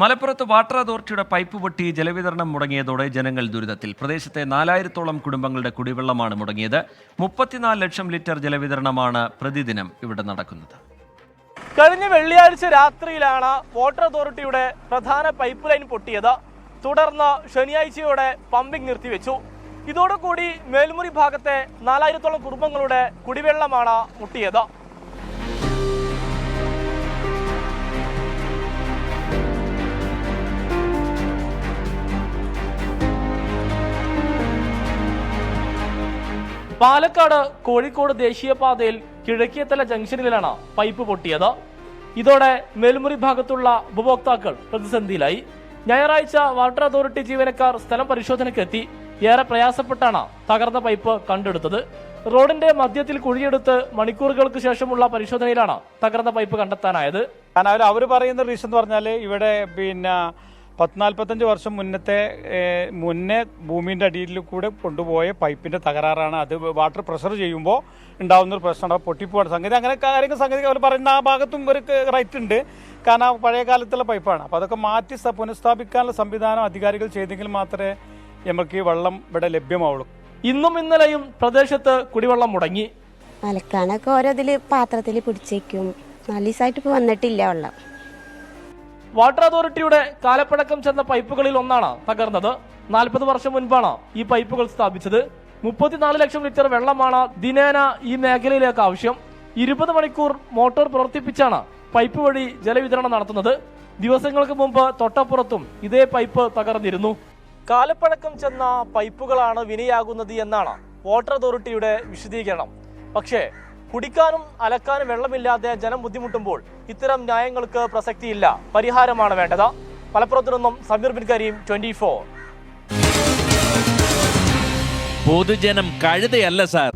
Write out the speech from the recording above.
മലപ്പുറത്ത് വാട്ടർ അതോറിറ്റിയുടെ പൈപ്പ് പൊട്ടി ജലവിതരണം മുടങ്ങിയതോടെ ജനങ്ങൾ ദുരിതത്തിൽ. പ്രദേശത്തെ 4000-ഓളം കുടുംബങ്ങളുടെ കുടിവെള്ളമാണ് മുടങ്ങിയത്. 34 ലക്ഷം ലിറ്റർ ജലവിതരണമാണ് പ്രതിദിനം ഇവിടെ നടക്കുന്നത്. കഴിഞ്ഞ വെള്ളിയാഴ്ച രാത്രിയിലാണ് വാട്ടർ അതോറിറ്റിയുടെ പ്രധാന പൈപ്പ് ലൈൻ പൊട്ടിയത്. തുടർന്ന് ശനിയാഴ്ചയോടെ പമ്പിംഗ് നിർത്തിവെച്ചു. ഇതോടുകൂടി മേൽമുറി ഭാഗത്തെ 4000-ഓളം കുടുംബങ്ങളുടെ കുടിവെള്ളമാണ് മുട്ടിയത്. പാലക്കാട് കോഴിക്കോട് ദേശീയപാതയിൽ കിഴക്കേത്തല ജംഗ്ഷനിലാണ് പൈപ്പ് പൊട്ടിയത്. ഇതോടെ മേൽമുറി ഭാഗത്തുള്ള ഉപഭോക്താക്കൾ പ്രതിസന്ധിയിലായി. ഞായറാഴ്ച വാട്ടർ അതോറിറ്റി ജീവനക്കാർ സ്ഥലം പരിശോധനയ്ക്കെത്തി. ഏറെ പ്രയാസപ്പെട്ടാണ് തകർന്ന പൈപ്പ് കണ്ടെടുത്തത്. റോഡിന്റെ മധ്യത്തിൽ കുഴിയെടുത്ത് മണിക്കൂറുകൾക്ക് ശേഷമുള്ള പരിശോധനയിലാണ് തകർന്ന പൈപ്പ് കണ്ടെത്താനായത്. കാരണം അവർ പറയുന്ന റീസൺ എന്ന് പറഞ്ഞാൽ ഇവിടെ 40-45 വർഷം മുന്നേ ഭൂമിൻ്റെ അടിയിൽ കൂടെ കൊണ്ടുപോയ പൈപ്പിൻ്റെ തകരാറാണ്. അത് വാട്ടർ പ്രഷർ ചെയ്യുമ്പോൾ ഉണ്ടാകുന്നൊരു പ്രശ്നമാണ്, പൊട്ടിപ്പോവാണ് സംഗതി. അങ്ങനെ സംഗതി അവർ പറയുന്ന ആ ഭാഗത്തും ഒരു റൈറ്റ് ഉണ്ട്. കാരണം പഴയ കാലത്തുള്ള പൈപ്പാണ്. അപ്പോൾ അതൊക്കെ മാറ്റി പുനഃസ്ഥാപിക്കാനുള്ള സംവിധാനം അധികാരികൾ ചെയ്തെങ്കിൽ മാത്രമേ നമുക്ക് ഈ വെള്ളം ഇവിടെ ലഭ്യമാവുള്ളൂ. ഇന്നും ഇന്നലെയും പ്രദേശത്ത് കുടിവെള്ളം മുടങ്ങി. അലക്കാനൊക്കെ ഓരോ പാത്രത്തിൽ പിടിച്ചേക്കും. 4 ദിവസമായിട്ട് ഇപ്പോൾ വന്നിട്ടില്ല വെള്ളം. വാട്ടർ അതോറിറ്റിയുടെ കാലപ്പഴക്കം ചെന്ന പൈപ്പുകളിൽ ഒന്നാണ് തകർന്നത്. 40 വർഷം മുൻപാണ് ഈ പൈപ്പുകൾ സ്ഥാപിച്ചത്. 34 ലക്ഷം ലിറ്റർ വെള്ളമാണ് ദിനേന ഈ മേഖലയിലേക്ക് ആവശ്യം. 20 മണിക്കൂർ മോട്ടോർ പ്രവർത്തിപ്പിച്ചാണ് പൈപ്പ് വഴി ജലവിതരണം നടത്തുന്നത്. ദിവസങ്ങൾക്ക് മുമ്പ് തൊട്ടപ്പുറത്തും ഇതേ പൈപ്പ് തകർന്നിരുന്നു. കാലപ്പഴക്കം ചെന്ന പൈപ്പുകളാണ് വിനയാകുന്നത് എന്നാണ് വാട്ടർ അതോറിറ്റിയുടെ വിശദീകരണം. പക്ഷേ കുടിക്കാനും അലക്കാനും വെള്ളമില്ലാതെ ജനം ബുദ്ധിമുട്ടുമ്പോൾ ഇത്തരം ന്യായങ്ങൾക്ക് പ്രസക്തിയില്ല. പരിഹാരമാണ് വേണ്ടത്. മലപ്പുറത്തു നിന്നും സമീർ ബിൻ കരീം, 24. പൊതുജനം കഴുതയല്ല സാർ.